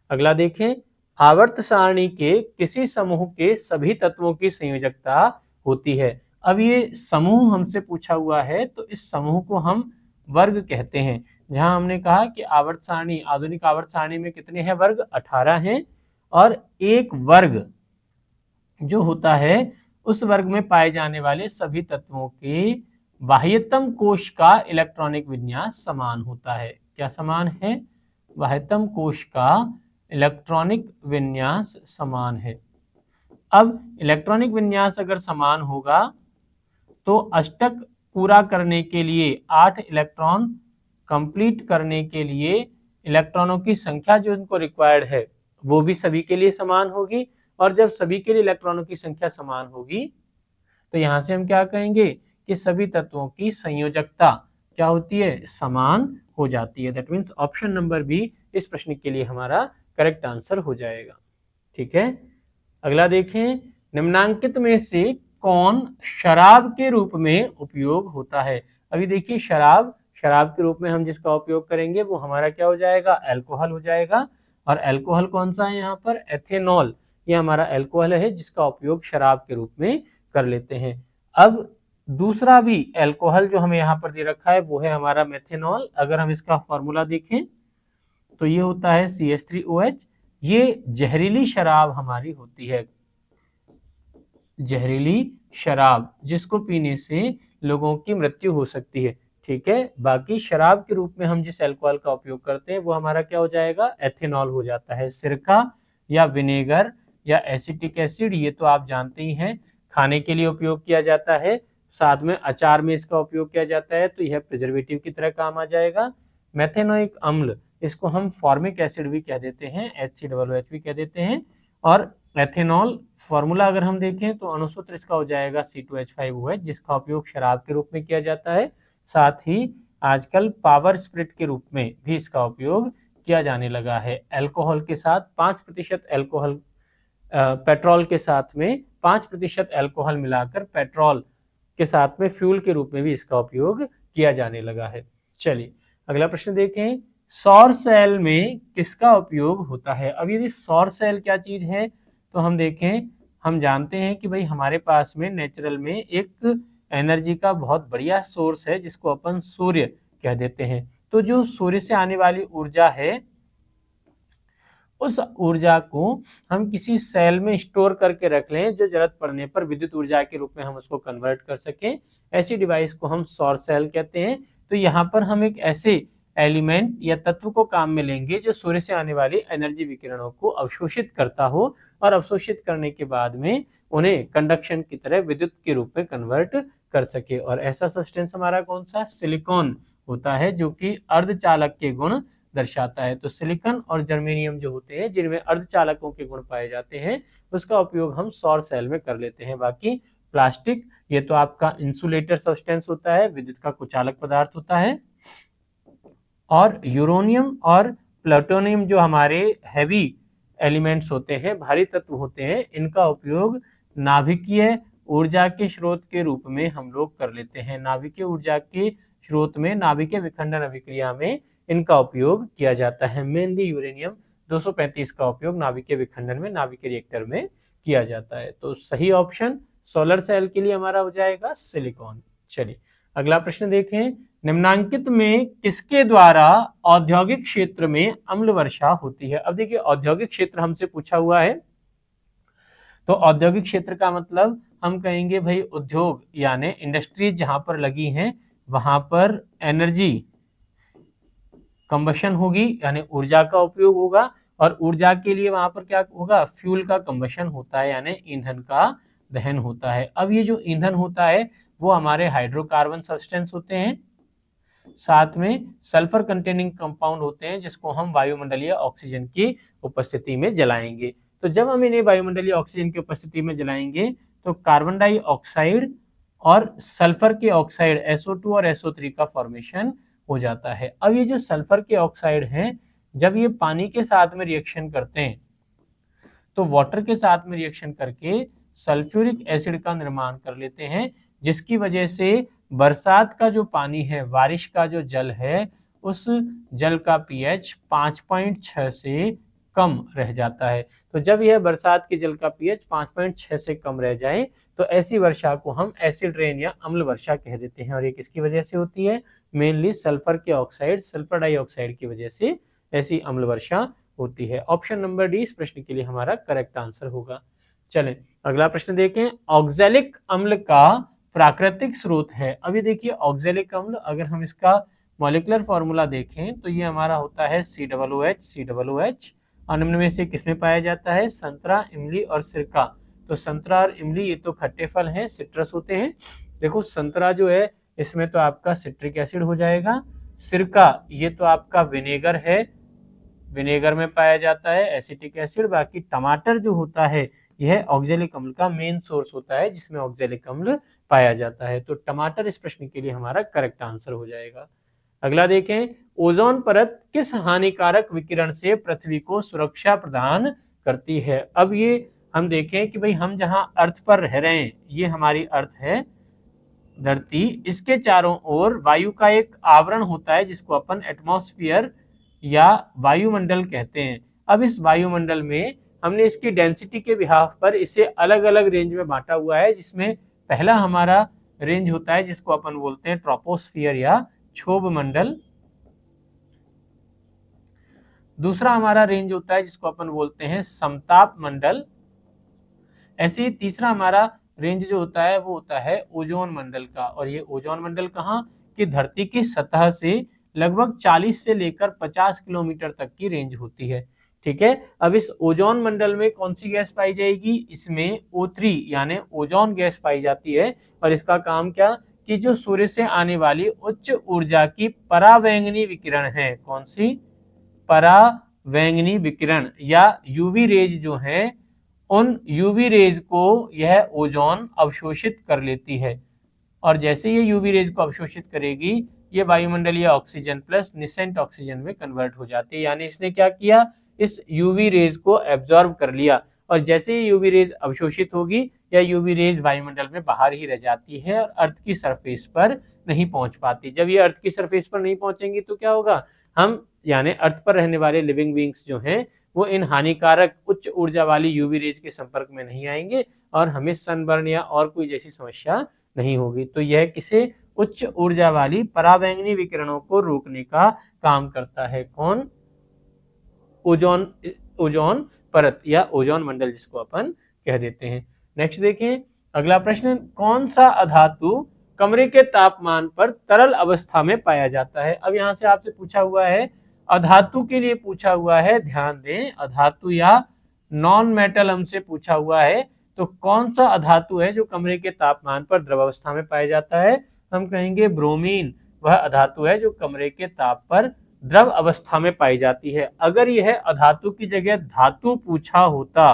अगला देखें, आवर्त सारणी के किसी समूह के सभी तत्वों की संयोजकता होती है। अब ये समूह हमसे पूछा हुआ है तो इस समूह को हम वर्ग कहते हैं। जहां हमने कहा कि आवर्त सारणी, आधुनिक आवर्त सारणी में कितने हैं वर्ग, 18 हैं, और एक वर्ग जो होता है उस वर्ग में पाए जाने वाले सभी तत्वों के बाह्यतम कोश का इलेक्ट्रॉनिक विन्यास समान होता है। क्या समान है? बाह्यतम कोश का इलेक्ट्रॉनिक विन्यास समान है। अब इलेक्ट्रॉनिक विन्यास अगर समान होगा तो अष्टक पूरा करने के लिए, 8 इलेक्ट्रॉन कंप्लीट करने के लिए इलेक्ट्रॉनों की संख्या जो इनको रिक्वायर्ड है वो भी सभी के लिए समान होगी। और जब सभी के लिए इलेक्ट्रॉनों की संख्या समान होगी तो यहां से हम क्या कहेंगे कि सभी तत्वों की संयोजकता क्या होती है, समान हो जाती है। That means option number B इस प्रश्न के लिए हमारा करेक्ट आंसर हो जाएगा। ठीक है, अगला देखें, निम्नांकित में से कौन शराब के रूप में उपयोग होता है? अभी देखिए शराब के रूप में हम जिसका उपयोग करेंगे वो हमारा क्या हो जाएगा, अल्कोहल हो जाएगा। और अल्कोहल कौन सा है यहाँ पर, एथेनॉल, ये हमारा अल्कोहल है जिसका उपयोग शराब के रूप में कर लेते हैं। अब दूसरा भी अल्कोहल जो हमें यहाँ पर दे रखा है वो है हमारा मेथेनॉल। अगर हम इसका फॉर्मूला देखें तो ये होता है CH3OH। ये जहरीली शराब हमारी होती है, जहरीली शराब जिसको पीने से लोगों की मृत्यु हो सकती है। ठीक है, बाकी शराब के रूप में हम जिस अल्कोहल का उपयोग करते हैं वो हमारा क्या हो जाएगा, एथेनॉल हो जाता है। सिरका या विनेगर या एसिटिक एसिड, ये तो आप जानते ही हैं, खाने के लिए उपयोग किया जाता है, साथ में अचार में इसका उपयोग किया जाता है, तो यह प्रिजर्वेटिव की तरह काम आ जाएगा। मेथेनोइक अम्ल, इसको हम फॉर्मिक एसिड भी कह देते हैं, HCOOH भी कह देते हैं। और एथेनॉल फॉर्मूला अगर हम देखें तो अणुसूत्र इसका हो जाएगा C2H5OH, जिसका उपयोग शराब के रूप में किया जाता है। साथ ही आजकल पावर स्प्रिट के रूप में भी इसका उपयोग किया जाने लगा है। अल्कोहल के साथ 5% अल्कोहल, पेट्रोल के साथ में 5% अल्कोहल मिलाकर पेट्रोल के साथ में फ्यूल के रूप में भी इसका उपयोग किया जाने लगा है। चलिए अगला प्रश्न देखें, सौर सेल में किसका उपयोग होता है? अब यदि सौर सेल क्या चीज है तो हम देखें, हम जानते हैं कि भाई हमारे पास में नेचुरल में एक एनर्जी का बहुत बढ़िया सोर्स है जिसको अपन सूर्य कह देते हैं। तो जो सूर्य से आने वाली ऊर्जा है उस ऊर्जा को हम किसी सेल में स्टोर करके रख लें जो जरूरत पड़ने पर विद्युत ऊर्जा के रूप में हम उसको कन्वर्ट कर सकें, ऐसी डिवाइस को हम सौर सेल कहते हैं। तो यहाँ पर हम एक ऐसे एलिमेंट या तत्व को काम में लेंगे जो सूर्य से आने वाली एनर्जी विकिरणों को अवशोषित करता हो और अवशोषित करने के बाद में उन्हें कंडक्शन की तरह विद्युत के रूप में कन्वर्ट कर सके। और ऐसा सब्सटेंस हमारा कौन सा, सिलिकॉन होता है, जो कि अर्धचालक के गुण दर्शाता है। तो सिलिकॉन और जर्मेनियम जो होते हैं जिनमें अर्धचालकों के गुण पाए जाते हैं उसका उपयोग हम सौर सेल में कर लेते हैं। बाकी प्लास्टिक, ये तो आपका इंसुलेटर सब्सटेंस होता है, विद्युत का कुचालक पदार्थ होता है। और यूरेनियम और प्लूटोनियम जो हमारे हैवी एलिमेंट्स होते हैं, भारी तत्व होते हैं, इनका उपयोग नाभिकीय ऊर्जा के स्रोत के रूप में हम लोग कर लेते हैं। नाभिकीय ऊर्जा के स्रोत में, नाभिकीय विखंडन अभिक्रिया में इनका उपयोग किया जाता है। मेनली यूरेनियम 235 का उपयोग नाभिकीय विखंडन में, नाभिकीय रिएक्टर में किया जाता है। तो सही ऑप्शन सोलर सेल के लिए हमारा हो जाएगा सिलिकॉन। चलिए अगला प्रश्न देखें, निम्नांकित में किसके द्वारा औद्योगिक क्षेत्र में अम्ल वर्षा होती है? अब देखिए औद्योगिक क्षेत्र हमसे पूछा हुआ है, तो औद्योगिक क्षेत्र का मतलब हम कहेंगे भाई उद्योग यानी इंडस्ट्रीज जहां पर लगी हैं वहां पर एनर्जी कंबशन होगी, यानी ऊर्जा का उपयोग होगा। और ऊर्जा के लिए वहां पर क्या होगा, फ्यूल का कंबशन होता है, यानी ईंधन का दहन होता है। अब ये जो ईंधन होता है वो हमारे हाइड्रोकार्बन सब्सटेंस होते हैं, साथ में सल्फर कंटेनिंग कंपाउंड होते हैं जिसको हम वायुमंडलीय ऑक्सीजन की उपस्थिति में जलाएंगे। तो जब हम इन्हें वायुमंडलीय ऑक्सीजन की उपस्थिति में जलाएंगे तो कार्बन डाइऑक्साइड और सल्फर के ऑक्साइड SO2 और SO3 का फॉर्मेशन हो जाता है। अब ये जो सल्फर के ऑक्साइड हैं जब ये पानी के साथ में रिएक्शन करते हैं तो वाटर के साथ में रिएक्शन करके सल्फ्यूरिक एसिड का निर्माण कर लेते हैं, जिसकी वजह से बरसात का जो पानी है, बारिश का जो जल है, उस जल का pH 5.6 से कम रह जाता है। तो जब यह बरसात के जल का pH 5.6 से कम रह जाए तो ऐसी वर्षा को हम एसिड रेन या अम्ल वर्षा कह देते हैं। और ये किसकी वजह से होती है? मेनली सल्फर के ऑक्साइड, सल्फर डाइऑक्साइड की वजह से ऐसी अम्ल वर्षा होती है। ऑप्शन नंबर डी इस प्रश्न के लिए हमारा करेक्ट आंसर होगा। चलें अगला प्रश्न देखें। ऑक्जेलिक अम्ल का प्राकृतिक स्रोत है। अभी देखिए ऑक्जेलिक अम्ल, अगर हम इसका मॉलिक्यूलर फॉर्मूला देखें तो ये हमारा होता है COOH। और निम्न में से किसमें पाया जाता है? संतरा, इमली और सिरका। तो संतरा और इमली ये तो खट्टे फल हैं, सिट्रस होते हैं। देखो संतरा जो है इसमें तो आपका सिट्रिक एसिड हो जाएगा। सिरका ये तो आपका विनेगर है, विनेगर में पाया जाता है एसिटिक एसिड। बाकी टमाटर जो होता है यह ऑक्जेलिक अम्ल का मेन सोर्स होता है जिसमें ऑक्जेलिक अम्ल पाया जाता है। तो टमाटर इस प्रश्न के लिए हमारा करेक्ट आंसर हो जाएगा। अगला देखें। ओजोन परत किस हानिकारक विकिरण से पृथ्वी को सुरक्षा प्रदान करती है? अब ये हम देखें कि भाई हम जहां अर्थ पर रह रहे हैं, ये हमारी अर्थ है धरती, इसके चारों ओर वायु का एक आवरण होता है जिसको अपन एटमॉस्फेयर या वायुमंडल कहते हैं। अब इस वायुमंडल में हमने इसकी डेंसिटी के बिहाफ पर इसे अलग अलग रेंज में बांटा हुआ है, जिसमें पहला हमारा रेंज होता है जिसको अपन बोलते हैं ट्रोपोस्फियर या क्षोभ मंडल। दूसरा हमारा रेंज होता है जिसको अपन बोलते हैं समताप मंडल। ऐसे ही तीसरा हमारा रेंज जो होता है वो होता है ओजोन मंडल का। और ये ओजोन मंडल कहाँ कि धरती की सतह से लगभग 40 से लेकर 50 किलोमीटर तक की रेंज होती है। ठीक है। अब इस ओजोन मंडल में कौन सी गैस पाई जाएगी? इसमें O3 यानी ओजोन गैस पाई जाती है। और इसका काम क्या कि जो सूर्य से आने वाली उच्च ऊर्जा की परावैंगनी विकिरण है, कौन सी? परावैंगनी विकिरण या यूवी रेज जो है, उन यूवी रेज को यह ओजोन अवशोषित कर लेती है। और जैसे ये यूवी रेज को अवशोषित करेगी, ये वायुमंडलीय ऑक्सीजन प्लस निसेंट ऑक्सीजन में कन्वर्ट हो जाती है। यानी इसने क्या किया? इस यूवी रेज को एब्जॉर्ब कर लिया। और जैसे ही यूवी रेज अवशोषित होगी या यूवी रेज वायुमंडल में बाहर ही रह जाती है और अर्थ की सरफेस पर नहीं पहुंच पाती। जब ये अर्थ की सरफेस पर नहीं पहुंचेंगी तो क्या होगा? हम यानी अर्थ पर रहने वाले लिविंग बींग्स जो हैं वो इन हानिकारक उच्च ऊर्जा वाली यूवी रेज के संपर्क में नहीं आएंगे और हमें सनबर्न या और कोई जैसी समस्या नहीं होगी। तो यह किसे? उच्च ऊर्जा वाली परावैंगनी विकिरणों को रोकने का काम करता है। कौन? ओजोन परत या ओजोन मंडल जिसको अपन कह देते हैं। नेक्स्ट देखें अगला प्रश्न। कौन सा अधातु कमरे के तापमान पर तरल अवस्था में पाया जाता है? अब यहां से आपसे पूछा हुआ है, अधातु के लिए पूछा हुआ है, ध्यान दें, अधातु या नॉन मेटल हमसे पूछा हुआ है। तो कौन सा अधातु है जो कमरे के तापमान पर द्रव अवस्था में पाया जाता है? हम कहेंगे ब्रोमीन वह अधातु है जो कमरे के ताप पर द्रव अवस्था में पाई जाती है। अगर यह अधातु की जगह धातु पूछा होता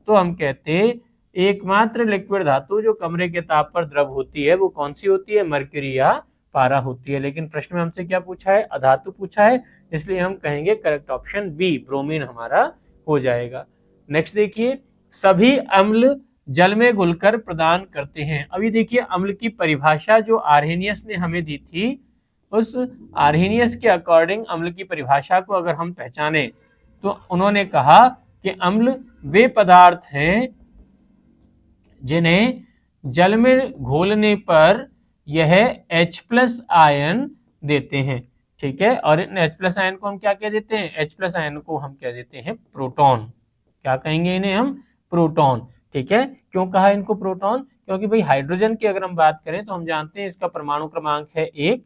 तो हम कहते एकमात्र लिक्विड धातु जो कमरे के ताप पर द्रव होती है वो कौन सी होती है? मरकरी या पारा होती है। लेकिन प्रश्न में हमसे क्या पूछा है? अधातु पूछा है, इसलिए हम कहेंगे करेक्ट ऑप्शन बी ब्रोमीन हमारा हो जाएगा। नेक्स्ट देखिए। सभी अम्ल जल में घुलकर प्रदान करते हैं। अभी देखिए अम्ल की परिभाषा जो आर्हेनियस ने हमें दी थी, उस आर्हेनियस के अकॉर्डिंग अम्ल की परिभाषा को अगर हम पहचाने तो उन्होंने कहा कि अम्ल वे पदार्थ हैं जिन्हें जल में घोलने पर यह H+ आयन देते हैं। ठीक है। और इन H+ आयन को हम क्या कह देते हैं? H+ आयन को हम कह देते हैं प्रोटॉन। क्या कहेंगे इन्हें हम? प्रोटॉन। ठीक है। क्यों कहा इनको प्रोटॉन? क्योंकि भाई हाइड्रोजन की अगर हम बात करें तो हम जानते हैं इसका परमाणु क्रमांक है 1,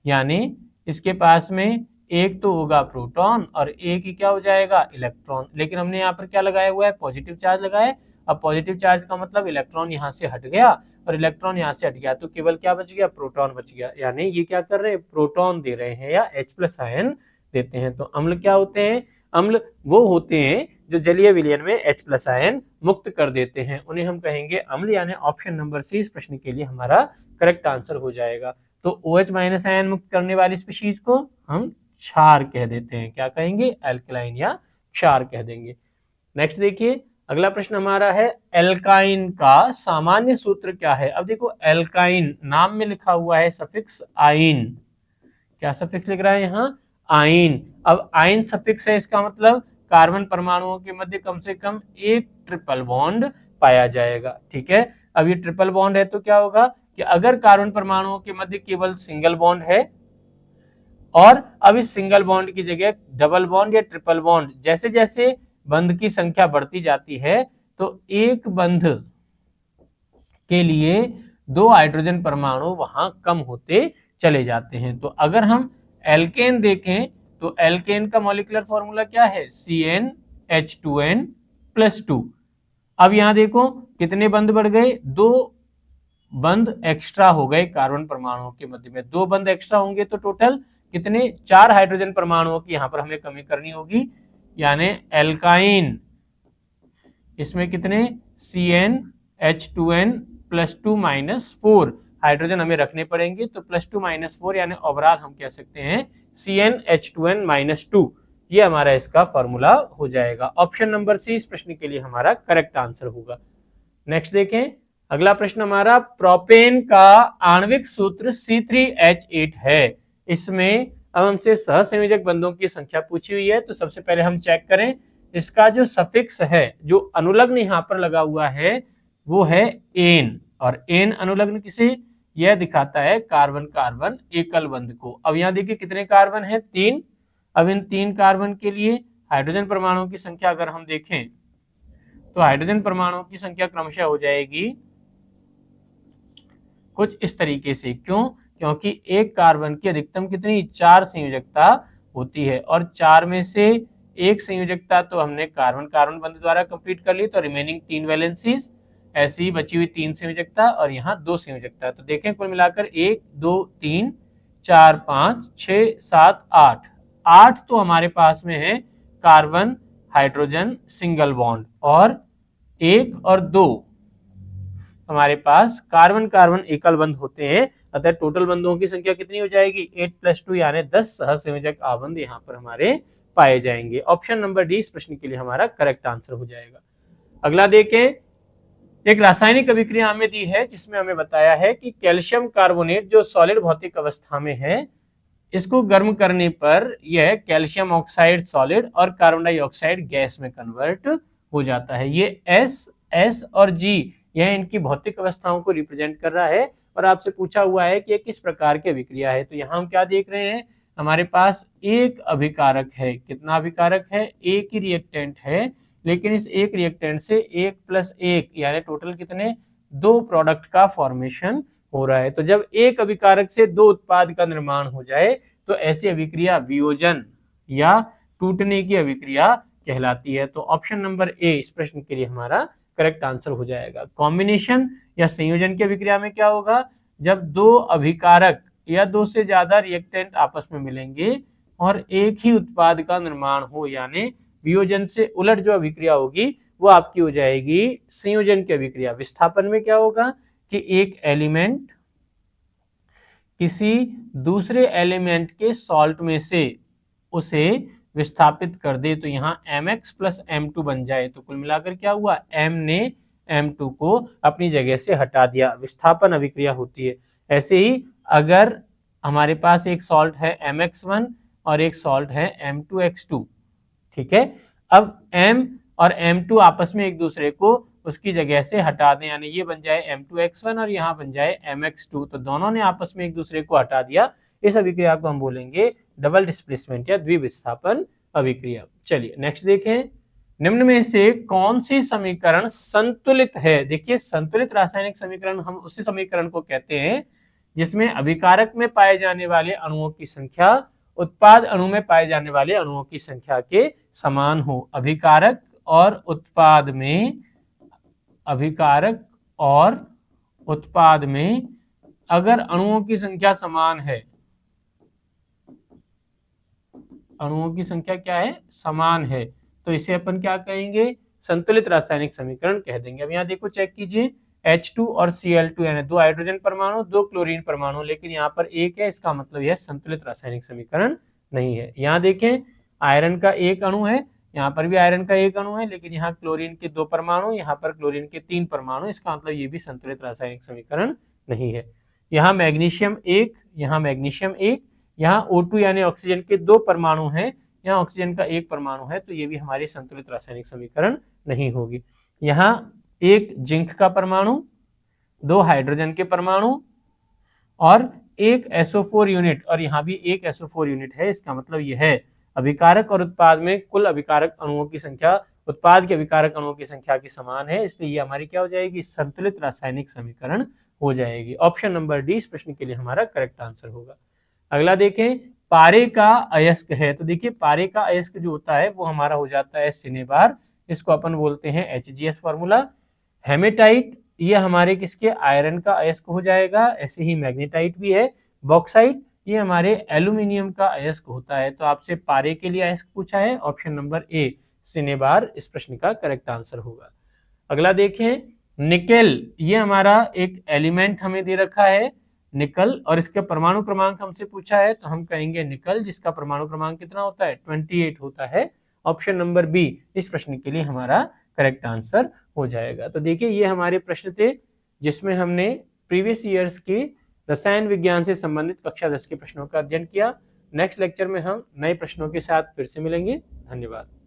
यानी इसके पास में एक तो होगा प्रोटॉन और एक ही क्या हो जाएगा? इलेक्ट्रॉन। लेकिन हमने यहाँ पर क्या लगाया हुआ है? पॉजिटिव चार्ज लगाया। अब पॉजिटिव चार्ज का मतलब इलेक्ट्रॉन यहाँ से हट गया और इलेक्ट्रॉन यहाँ से हट गया तो केवल क्या बच गया? प्रोटॉन बच गया। यानी ये क्या कर रहे हैं? प्रोटॉन दे रहे हैं या H+ आयन देते हैं। तो अम्ल क्या होते हैं? अम्ल वो होते हैं जो जलीय विलयन में H+ आयन मुक्त कर देते हैं, उन्हें हम कहेंगे अम्ल। यानी ऑप्शन नंबर सी इस प्रश्न के लिए हमारा करेक्ट आंसर हो जाएगा। तो OH- आयन मुक्त करने वाली स्पीशीज को हम क्षार कह देते हैं। क्या कहेंगे? एल्कलाइन या क्षार कह देंगे। नेक्स्ट देखिए अगला प्रश्न हमारा है एल्काइन का सामान्य सूत्र क्या है? अब देखो एल्काइन नाम में लिखा हुआ है सफिक्स आइन। क्या सफिक्स लिख रहा है यहाँ? आइन। अब आइन सफिक्स है, इसका मतलब कार्बन परमाणुओं के मध्य कम से कम एक ट्रिपल बॉन्ड पाया जाएगा। ठीक है। अब ये ट्रिपल बॉन्ड है तो क्या होगा कि अगर कार्बन परमाणुओं के मध्य केवल सिंगल बॉन्ड है और अब इस सिंगल बॉन्ड की जगह डबल बॉन्ड या ट्रिपल बॉन्ड, जैसे जैसे बंध की संख्या बढ़ती जाती है तो एक बंध के लिए 2 हाइड्रोजन परमाणु वहां कम होते चले जाते हैं। तो अगर हम एल्केन देखें तो एल्केन का मॉलिक्यूलर फॉर्मूला क्या है, CnH2n+2। अब यहां देखो कितने बंध बढ़ गए, 2 बंध एक्स्ट्रा हो गए कार्बन परमाणुओं के मध्य में। 2 बंध एक्स्ट्रा होंगे तो टोटल कितने, 4 हाइड्रोजन परमाणुओं की यहां पर हमें कमी करनी होगी, यानी एल्काइन इसमें कितने CnH2n+2 -4 हाइड्रोजन हमें रखने पड़ेंगे, तो +2 -4 यानी ओवरऑल हम कह सकते हैं CnH2n-2, ये हमारा इसका फॉर्मूला हो जाएगा। ऑप्शन नंबर सी इस प्रश्न के लिए हमारा करेक्ट आंसर होगा। नेक्स्ट देखें, अगला प्रश्न हमारा, प्रोपेन का आणविक सूत्र C3H8 है। इसमें अब हमसे सहसंयोजक बंधों की संख्या पूछी हुई है, तो सबसे पहले हम चेक करें इसका जो सफिक्स है, जो अनुलग्न यहां पर लगा हुआ है वो है एन, और एन अनुलग्न किसे, यह दिखाता है कार्बन कार्बन एकल बंध को। अब यहां देखिए कितने कार्बन है, 3। अब इन 3 कार्बन के लिए हाइड्रोजन परमाणुओं की संख्या अगर हम देखें तो हाइड्रोजन परमाणुओं की संख्या क्रमशः हो जाएगी कुछ इस तरीके से। क्यों, क्योंकि एक कार्बन की अधिकतम कितनी, 4 संयोजकता होती है, और 4 में से एक संयोजकता तो हमने कार्बन कार्बन बंध द्वारा कंप्लीट कर ली, तो रिमेनिंग 3 वैलेंसीज, ऐसी ही बची हुई 3 संयोजकता और यहाँ 2 संयोजकता। तो देखें कुल मिलाकर 1 2 3 4 5 6 7 8 तो हमारे पास में है कार्बन हाइड्रोजन सिंगल बॉन्ड, और 1 और 2 हमारे पास कार्बन कार्बन एकल बंध होते हैं। अतः टोटल बंधों की संख्या कितनी हो जाएगी, 8+2 यानी 10 सहसंयोजक आबंध यहाँ पर हमारे पाए जाएंगे। ऑप्शन नंबर डी इस प्रश्न के लिए हमारा करेक्ट आंसर हो जाएगा। अगला देखें, एक रासायनिक अभिक्रिया हमें दी है जिसमें हमें बताया है कि कैल्शियम कार्बोनेट जो सॉलिड भौतिक अवस्था में है, इसको गर्म करने पर यह कैल्शियम ऑक्साइड सॉलिड और कार्बन डाइऑक्साइड गैस में कन्वर्ट हो जाता है। ये एस, एस और जी यह इनकी भौतिक अवस्थाओं को रिप्रेजेंट कर रहा है, और आपसे पूछा हुआ है कि ये किस प्रकार की अभिक्रिया है। तो यहाँ हम क्या देख रहे हैं, हमारे पास एक अभिकारक है, कितना अभिकारक है, एक ही रिएक्टेंट है, लेकिन इस एक रिएक्टेंट से 1+1 यानी टोटल कितने, 2 प्रोडक्ट का फॉर्मेशन हो रहा है। तो जब एक अभिकारक से 2 उत्पाद का निर्माण हो जाए तो ऐसी अभिक्रिया वियोजन या टूटने की अभिक्रिया कहलाती है। तो ऑप्शन नंबर ए इस प्रश्न के लिए हमारा करेक्ट आंसर हो जाएगा। कॉम्बिनेशन या संयोजन की अभिक्रिया में क्या होगा, जब 2 अभिकारक या 2 से ज्यादा रिएक्टेंट आपस में मिलेंगे और एक ही उत्पाद का निर्माण हो, यानी वियोजन से उलट जो अभिक्रिया होगी वो आपकी हो जाएगी संयोजन की अभिक्रिया। विस्थापन में क्या होगा कि एक एलिमेंट किसी दूसरे एलिमेंट के सॉल्ट में से उसे विस्थापित कर दे, तो यहाँ Mx + M2 बन जाए। तो कुल मिलाकर क्या हुआ, M ने M2 को अपनी जगह से हटा दिया, विस्थापन अभिक्रिया होती है। ऐसे ही अगर हमारे पास एक सॉल्ट है Mx1 और एक सॉल्ट है M2X2, ठीक है, अब M और M2 आपस में एक दूसरे को उसकी जगह से हटा दें, यानी ये बन जाए M2X1 और यहाँ बन जाए MX2, तो दोनों ने आपस में एक दूसरे को हटा दिया। इस अभिक्रिया को हम बोलेंगे डबल डिस्प्लेसमेंट या द्विविस्थापन अभिक्रिया। चलिए नेक्स्ट देखें, निम्न में से कौन सी समीकरण संतुलित है। देखिए संतुलित रासायनिक समीकरण हम उसी समीकरण को कहते हैं जिसमें अभिकारक में पाए जाने वाले अणुओं की संख्या उत्पाद अणु में पाए जाने वाले अणुओं की संख्या के समान हो। अभिकारक और उत्पाद में, अभिकारक और उत्पाद में अगर अणुओं की संख्या समान है, अणुओं की संख्या क्या है, समान है, तो इसे अपन क्या कहेंगे, संतुलित रासायनिक समीकरण कह देंगे। अब यहाँ देखो चेक कीजिए, H2 और Cl2 यानी 2 हाइड्रोजन परमाणु 2 क्लोरीन परमाणु, लेकिन यहाँ पर एक है, इसका मतलब यह संतुलित रासायनिक समीकरण नहीं है। यहाँ देखें आयरन का एक अणु है, यहाँ पर भी आयरन का एक अणु है, लेकिन यहाँ क्लोरीन के 2 परमाणु, यहाँ पर क्लोरीन के 3 परमाणु, इसका मतलब ये भी संतुलित रासायनिक समीकरण नहीं है। यहाँ मैग्नीशियम 1, यहाँ मैग्नीशियम 1, यहाँ O2 यानी ऑक्सीजन के 2 परमाणु हैं, यहाँ ऑक्सीजन का 1 परमाणु है, तो ये भी हमारी संतुलित रासायनिक समीकरण नहीं होगी। यहाँ एक जिंक का परमाणु, 2 हाइड्रोजन के परमाणु और एक SO4 यूनिट, और यहाँ भी एक SO4 यूनिट है। इसका मतलब यह है अभिकारक और उत्पाद में कुल अभिकारक अणुओं की संख्या उत्पाद के अभिकारक अणुओं की संख्या की समान है, इसलिए ये हमारी क्या हो जाएगी, संतुलित रासायनिक समीकरण हो जाएगी। ऑप्शन नंबर डी इस प्रश्न के लिए हमारा करेक्ट आंसर होगा। अगला देखें, पारे का अयस्क है। तो देखिए पारे का अयस्क जो होता है वो हमारा हो जाता है सिनेबार, इसको अपन बोलते हैं HGS फॉर्मूला। हेमेटाइट ये हमारे किसके, आयरन का अयस्क हो जाएगा। ऐसे ही मैग्नेटाइट भी है। बॉक्साइट ये हमारे एल्यूमिनियम का अयस्क होता है। तो आपसे पारे के लिए अयस्क पूछा है, ऑप्शन नंबर ए सिनेबार इस प्रश्न का करेक्ट आंसर होगा। अगला देखें, निकेल ये हमारा एक एलिमेंट हमें दे रखा है निकल, और इसका परमाणु क्रमांक हमसे पूछा है, तो हम कहेंगे निकल जिसका परमाणु क्रमांक कितना होता है, 28 होता है। ऑप्शन नंबर बी इस प्रश्न के लिए हमारा करेक्ट आंसर हो जाएगा। तो देखिए ये हमारे प्रश्न थे जिसमें हमने प्रीवियस ईयर्स की रसायन विज्ञान से संबंधित कक्षा 10 के प्रश्नों का अध्ययन किया। नेक्स्ट लेक्चर में हम नए प्रश्नों के साथ फिर से मिलेंगे। धन्यवाद।